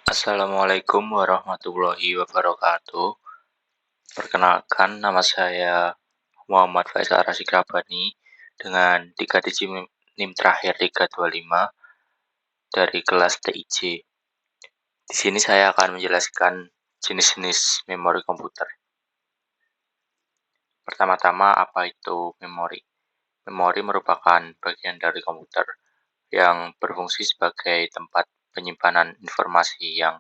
Assalamualaikum warahmatullahi wabarakatuh. Perkenalkan, nama saya Muhammad Faisal Rasyid Rabbani dengan 3 digit NIM terakhir 325 dari kelas TIJ. Di sini saya akan menjelaskan jenis-jenis memori komputer. Pertama-tama, apa itu memori? Memori merupakan bagian dari komputer yang berfungsi sebagai tempat penyimpanan informasi yang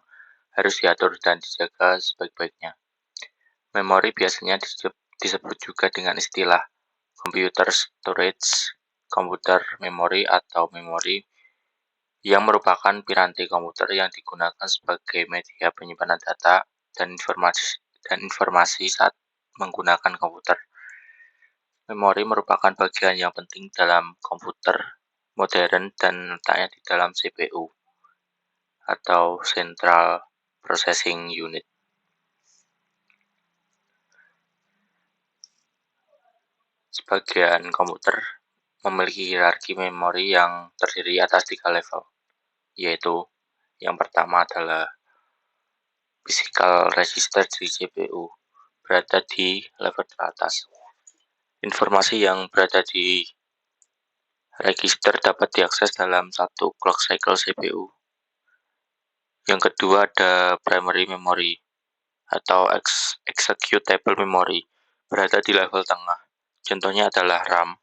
harus diatur dan dijaga sebaik-baiknya. Memori biasanya disebut juga dengan istilah computer storage, komputer memori, atau memori, yang merupakan piranti komputer yang digunakan sebagai media penyimpanan data dan informasi saat menggunakan komputer. Memori merupakan bagian yang penting dalam komputer modern dan letaknya di dalam CPU atau Central Processing Unit. Sebagian komputer memiliki hierarki memori yang terdiri atas 3 level, yaitu yang pertama adalah physical register di CPU, berada di level teratas. Informasi yang berada di register dapat diakses dalam satu clock cycle CPU. Yang kedua ada primary memory atau executable memory, berada di level tengah. Contohnya adalah RAM.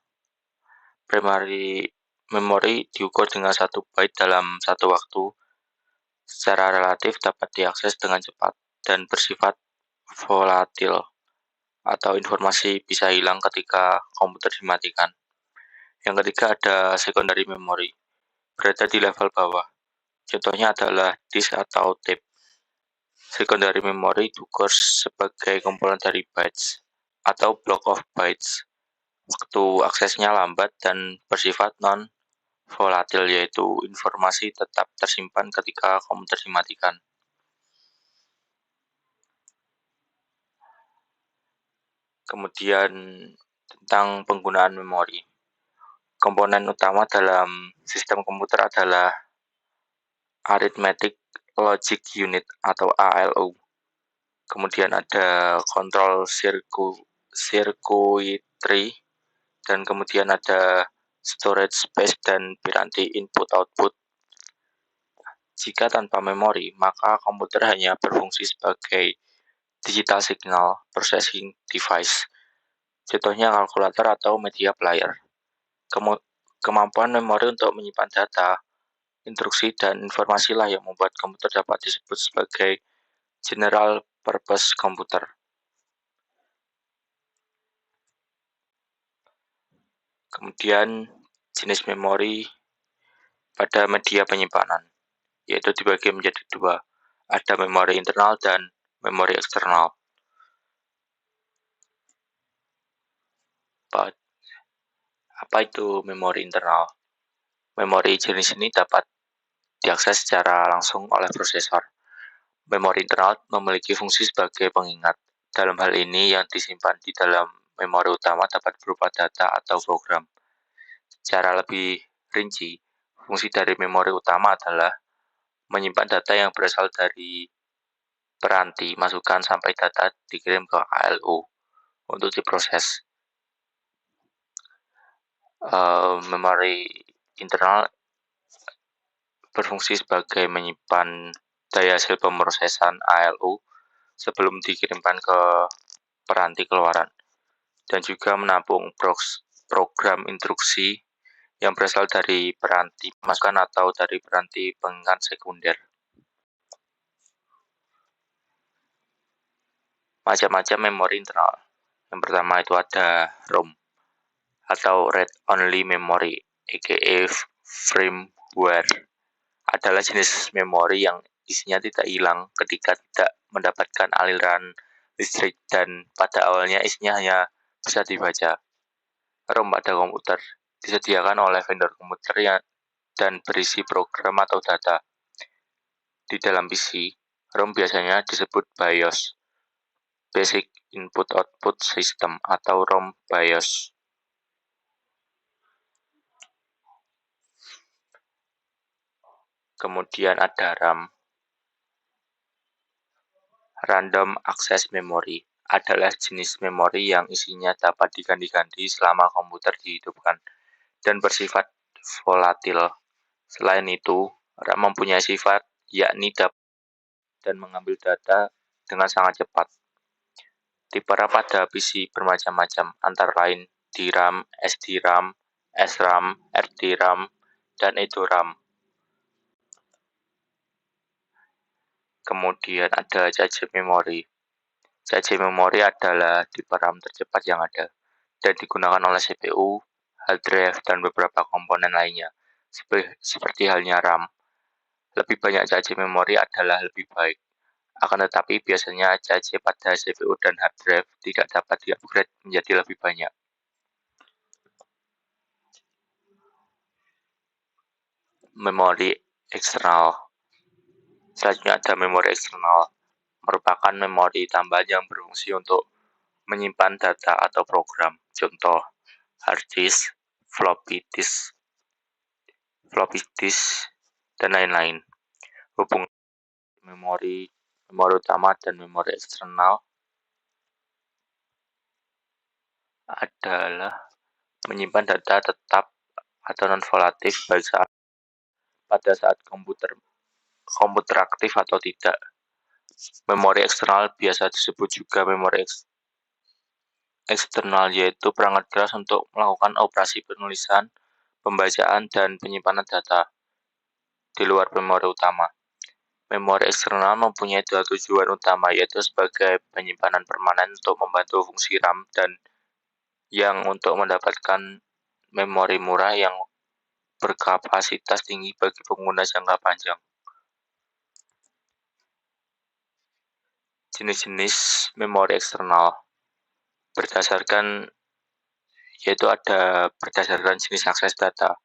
Primary memory diukur dengan 1 byte dalam satu waktu. Secara relatif dapat diakses dengan cepat dan bersifat volatil, atau informasi bisa hilang ketika komputer dimatikan. Yang ketiga ada secondary memory, berada di level bawah. Contohnya adalah disk atau tape. Secondary memory diukur sebagai kumpulan dari bytes atau block of bytes. Waktu aksesnya lambat dan bersifat non-volatil, yaitu informasi tetap tersimpan ketika komputer dimatikan. Kemudian tentang penggunaan memori. Komponen utama dalam sistem komputer adalah Arithmetic Logic Unit atau ALU. Kemudian ada control circuitry, dan kemudian ada storage space dan piranti input-output. Jika tanpa memori, maka komputer hanya berfungsi sebagai digital signal processing device. Contohnya kalkulator atau media player. Kemampuan memori untuk menyimpan data, instruksi, dan informasi lah yang membuat komputer dapat disebut sebagai general purpose komputer. Kemudian jenis memori pada media penyimpanan, yaitu dibagi menjadi 2. Ada memori internal dan memori eksternal. Apa itu memori internal? Memori jenis ini dapat diakses secara langsung oleh prosesor. Memori internal memiliki fungsi sebagai pengingat. Dalam hal ini, yang disimpan di dalam memori utama dapat berupa data atau program. Secara lebih rinci, fungsi dari memori utama adalah menyimpan data yang berasal dari peranti, masukan sampai data dikirim ke ALU untuk diproses. Memori internal berfungsi sebagai menyimpan daya hasil pemrosesan ALU sebelum dikirimkan ke peranti keluaran, dan juga menampung program instruksi yang berasal dari peranti masukan atau dari peranti pengingat sekunder. Macam-macam memori internal. Yang pertama itu ada ROM atau Read Only Memory, aka firmware. Adalah jenis memori yang isinya tidak hilang ketika tidak mendapatkan aliran listrik, dan pada awalnya isinya hanya bisa dibaca. ROM pada komputer disediakan oleh vendor komputer dan berisi program atau data. Di dalam PC, ROM biasanya disebut BIOS, Basic Input Output System, atau ROM BIOS. Kemudian ada RAM. Random Access Memory adalah jenis memori yang isinya dapat diganti-ganti selama komputer dihidupkan dan bersifat volatil. Selain itu, RAM mempunyai sifat yakni dapat dan mengambil data dengan sangat cepat. Tipe RAM pada PC bermacam-macam, antara lain DRAM, SDRAM, SRAM, RDRAM, dan EDORAM. Kemudian ada cache memori. Cache memori adalah tipe RAM tercepat yang ada dan digunakan oleh CPU, hard drive, dan beberapa komponen lainnya. Seperti halnya RAM, lebih banyak cache memori adalah lebih baik. Akan tetapi biasanya cache pada CPU dan hard drive tidak dapat di-upgrade menjadi lebih banyak. Memori eksternal. Selanjutnya ada memori eksternal, merupakan memori tambahan yang berfungsi untuk menyimpan data atau program. Contoh, hard disk, floppy disk, dan lain-lain. Hubungan memori utama dan memori eksternal adalah menyimpan data tetap atau non-volatif pada saat komputer aktif atau tidak. Memori eksternal biasa disebut juga memori eksternal, yaitu perangkat keras untuk melakukan operasi penulisan, pembacaan, dan penyimpanan data di luar memori utama. Memori eksternal mempunyai dua tujuan utama, yaitu sebagai penyimpanan permanen untuk membantu fungsi RAM dan yang untuk mendapatkan memori murah yang berkapasitas tinggi bagi pengguna jangka panjang. Jenis-jenis memori eksternal berdasarkan jenis akses data.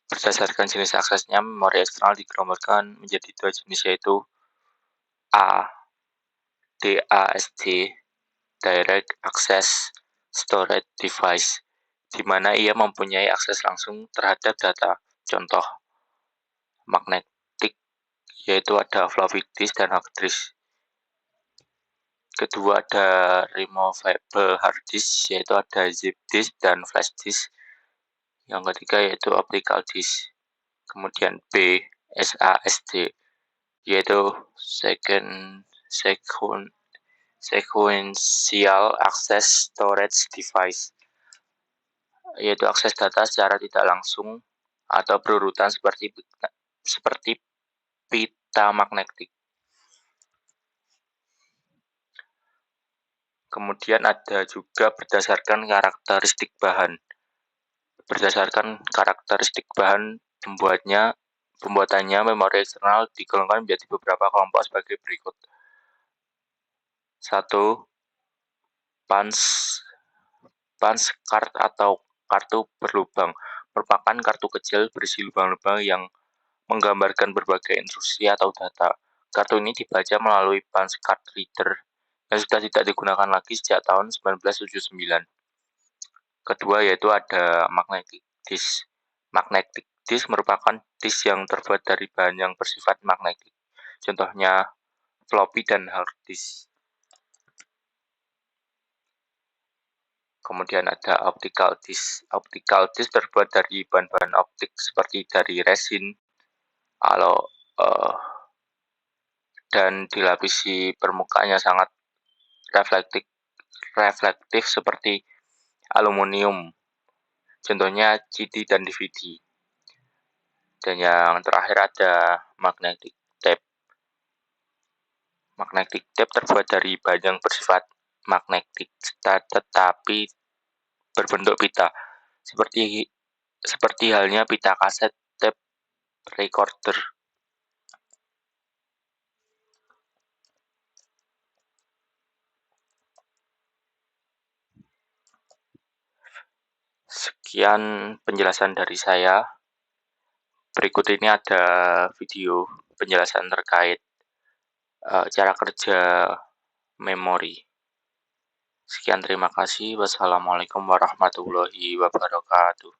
Berdasarkan jenis aksesnya, memori eksternal digelombangkan menjadi dua jenis, yaitu A. DASD, Direct Access Storage Device, di mana ia mempunyai akses langsung terhadap data. Contoh, magnetic, yaitu ada floppy disk dan hard disk. Kedua ada removable hard disk, yaitu ada zip disk dan flash disk. Yang ketiga yaitu optical disk. Kemudian B, SASD, yaitu Sequential Access Storage Device, yaitu akses data secara tidak langsung atau berurutan seperti pita magnetik. Kemudian ada juga berdasarkan karakteristik bahan. Berdasarkan karakteristik bahan pembuatannya, memori eksternal digolongkan menjadi beberapa kelompok sebagai berikut. 1. Punch card atau kartu berlubang, merupakan kartu kecil berisi lubang-lubang yang menggambarkan berbagai instruksi atau data. Kartu ini dibaca melalui punch card reader yang sudah tidak digunakan lagi sejak tahun 1979. Kedua yaitu ada magnetic disk. Magnetic disk merupakan disk yang terbuat dari bahan yang bersifat magnetik. Contohnya floppy dan hard disk. Kemudian ada optical disk. Optical disk terbuat dari bahan-bahan optik seperti dari resin, dan dilapisi permukaannya sangat reflektif seperti aluminium. Contohnya CD dan DVD. Dan yang terakhir ada magnetic tape. Magnetic tape terbuat dari bahan yang bersifat magnetik tetapi berbentuk pita. Seperti halnya pita kaset tape recorder. Sekian penjelasan dari saya. Berikut ini ada video penjelasan terkait cara kerja memori. Sekian, terima kasih. Wassalamualaikum warahmatullahi wabarakatuh.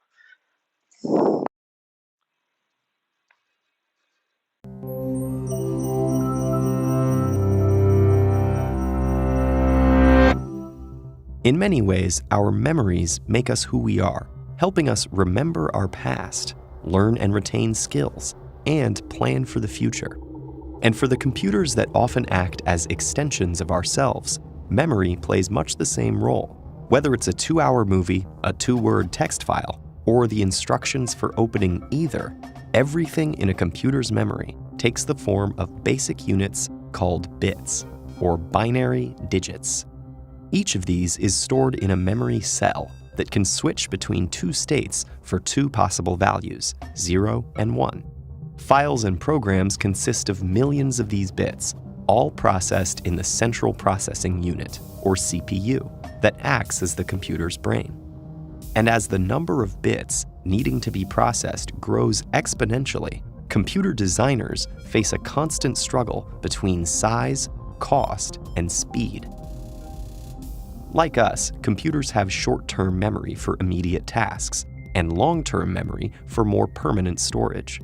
In many ways, our memories make us who we are, helping us remember our past, learn and retain skills, and plan for the future. And for the computers that often act as extensions of ourselves, memory plays much the same role. Whether it's a 2-hour movie, a 2-word text file, or the instructions for opening either, everything in a computer's memory takes the form of basic units called bits, or binary digits. Each of these is stored in a memory cell that can switch between 2 states for 2 possible values, 0 and 1. Files and programs consist of millions of these bits, all processed in the Central Processing Unit, or CPU, that acts as the computer's brain. And as the number of bits needing to be processed grows exponentially, computer designers face a constant struggle between size, cost, and speed. Like us, computers have short-term memory for immediate tasks and long-term memory for more permanent storage.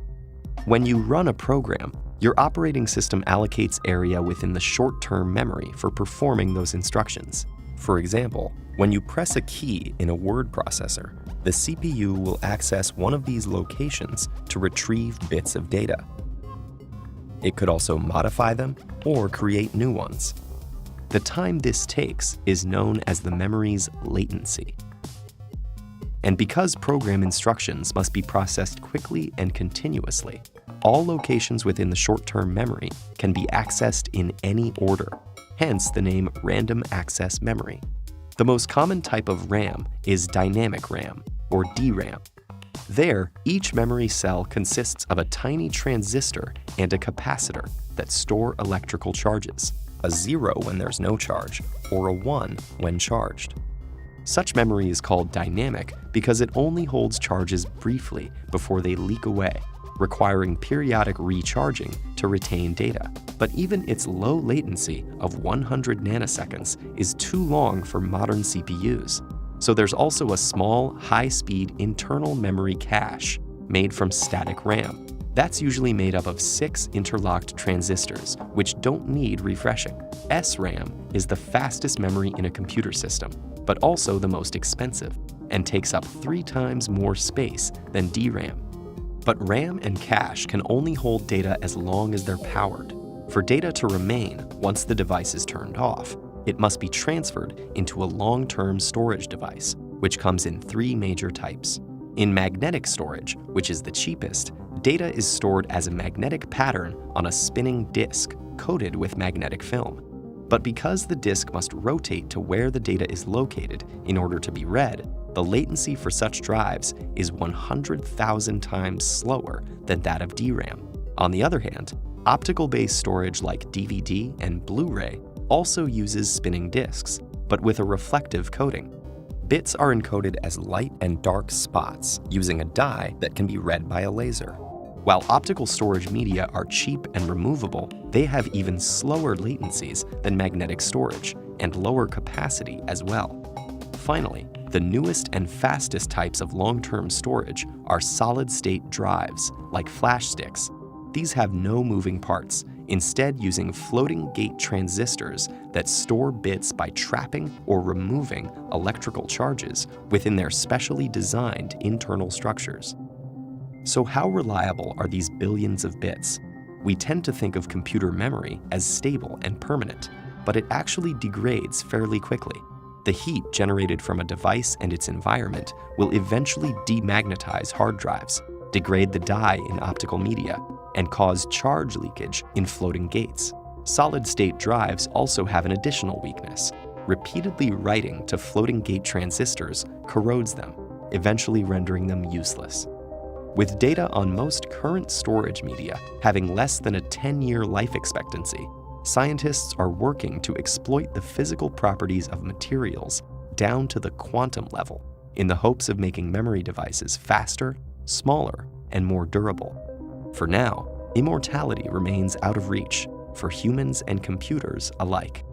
When you run a program, your operating system allocates area within the short-term memory for performing those instructions. For example, when you press a key in a word processor, the CPU will access one of these locations to retrieve bits of data. It could also modify them or create new ones. The time this takes is known as the memory's latency. And because program instructions must be processed quickly and continuously, all locations within the short-term memory can be accessed in any order, hence the name random access memory. The most common type of RAM is dynamic RAM, or DRAM. There, each memory cell consists of a tiny transistor and a capacitor that store electrical charges, a 0 when there's no charge, or a 1 when charged. Such memory is called dynamic because it only holds charges briefly before they leak away, requiring periodic recharging to retain data. But even its low latency of 100 nanoseconds is too long for modern CPUs. So there's also a small, high-speed internal memory cache made from static RAM. That's usually made up of 6 interlocked transistors, which don't need refreshing. SRAM is the fastest memory in a computer system, but also the most expensive, and takes up 3 times more space than DRAM. But RAM and cache can only hold data as long as they're powered. For data to remain once the device is turned off, it must be transferred into a long-term storage device, which comes in 3 major types. In magnetic storage, which is the cheapest, data is stored as a magnetic pattern on a spinning disk coated with magnetic film. But because the disk must rotate to where the data is located in order to be read, the latency for such drives is 100,000 times slower than that of DRAM. On the other hand, optical-based storage like DVD and Blu-ray also uses spinning disks, but with a reflective coating. Bits are encoded as light and dark spots using a dye that can be read by a laser. While optical storage media are cheap and removable, they have even slower latencies than magnetic storage and lower capacity as well. Finally, the newest and fastest types of long-term storage are solid-state drives, like flash sticks. These have no moving parts, instead using floating gate transistors that store bits by trapping or removing electrical charges within their specially designed internal structures. So how reliable are these billions of bits? We tend to think of computer memory as stable and permanent, but it actually degrades fairly quickly. The heat generated from a device and its environment will eventually demagnetize hard drives, degrade the dye in optical media, and cause charge leakage in floating gates. Solid-state drives also have an additional weakness. Repeatedly writing to floating gate transistors corrodes them, eventually rendering them useless. With data on most current storage media having less than a 10-year life expectancy, scientists are working to exploit the physical properties of materials down to the quantum level in the hopes of making memory devices faster, smaller, and more durable. For now, immortality remains out of reach for humans and computers alike.